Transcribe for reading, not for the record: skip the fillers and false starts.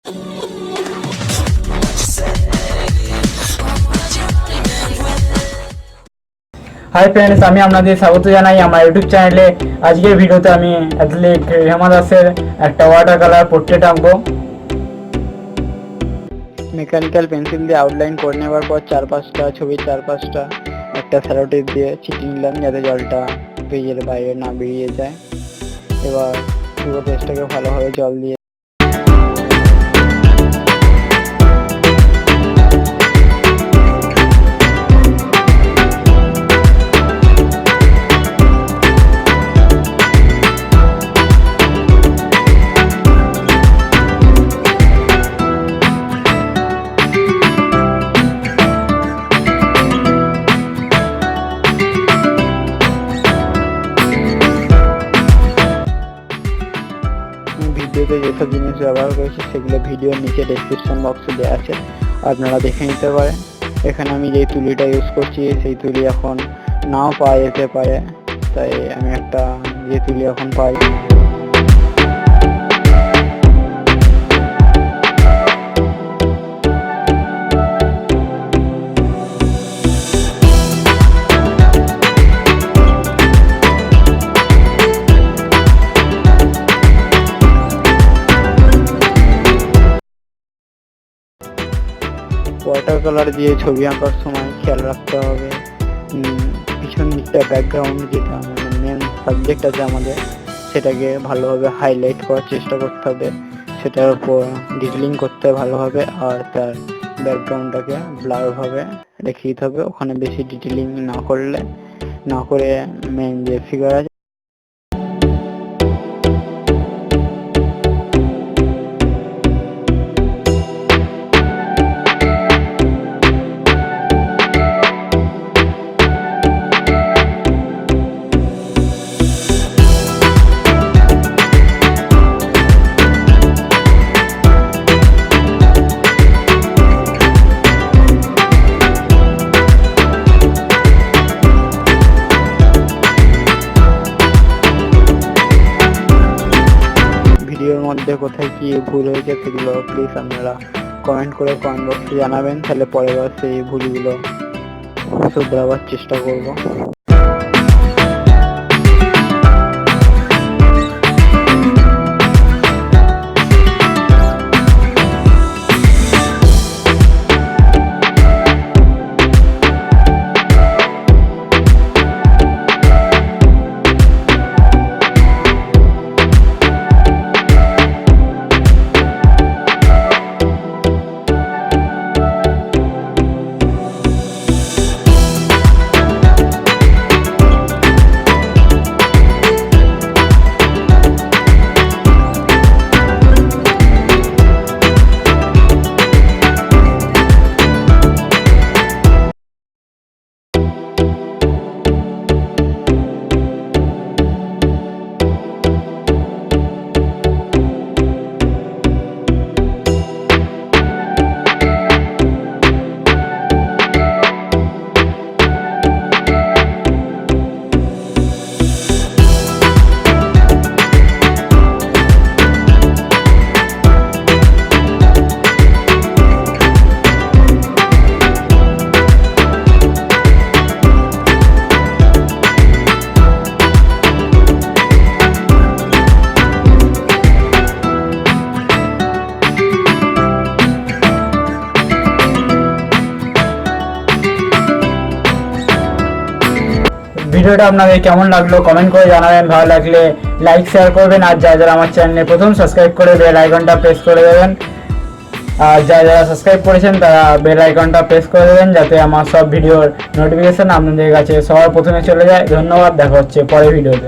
Hi friends, আমি আপনাদের স্বাগত জানাই আমার ইউটিউব চ্যানেলে। আজকের ভিডিওতে আমি অ্যাথলিট হিমা দাসের একটা ওয়াটার কালার পোর্ট্রেট আঁকবো। মেকানিক্যাল পেন্সিল দিয়ে আউটলাইন করে নেওয়ার পর ছবির চারপাশটা একটা স্যালো টেপ দিয়ে ছিটিয়ে নিলাম, যাতে জলটা পেজের বাইরে না বেরিয়ে যায়। এবার পুরো পেজটাকে ভালোভাবে জল দিয়ে ভিডিওতে যেসব জিনিস ব্যবহার করেছি সেগুলো ভিডিওর নিচে ডেসক্রিপশন বক্সে দেওয়া আছে, আপনারা দেখে নিতে পারেন। এখানে আমি যে তুলিটা ইউজ করছি সেই তুলি এখন নাও পাওয়া যেতে পারে, তাই আমি একটা যে তুলি এখন পাই ওয়াটার কালার দিয়ে ছবি আঁকার সময় খেয়াল রাখতে হবে পিছন দিকটা ব্যাকগ্রাউন্ড যেটা মেন সাবজেক্ট আছে আমাদের, সেটাকে ভালোভাবে হাইলাইট করার চেষ্টা করতে হবে, সেটার উপর ডিটেলিং করতে হবে ভালোভাবে, আর তার ব্যাকগ্রাউন্ডটাকে ব্লারভাবে রেখে দিতে হবে। ওখানে বেশি ডিটেলিং না করে মেন যে ফিগার আছে ভিডিওর মধ্যে কোথায় কি ভুল হয়েছে সেগুলো প্লিজ আপনারা কমেন্ট করে কমেন্ট বক্সে জানাবেন, তাহলে পরের বার সেই ভুলগুলো শুধরাবার চেষ্টা করব। ভিডিওটা আপনাদের কেমন লাগলো কমেন্ট করে জানাবেন, ভালো লাগলে লাইক শেয়ার করবেন, আর যারা আমার চ্যানেলে প্রথম সাবস্ক্রাইব করে বেল আইকনটা প্রেস করে দেবেন, আর যারা সাবস্ক্রাইব করেছেন তারা বেল আইকনটা প্রেস করে দেবেন, যাতে আমার সব ভিডিওর নোটিফিকেশন আপনাদের কাছে সবার প্রথমে চলে যায়। ধন্যবাদ, দেখা হচ্ছে পরের ভিডিওতে।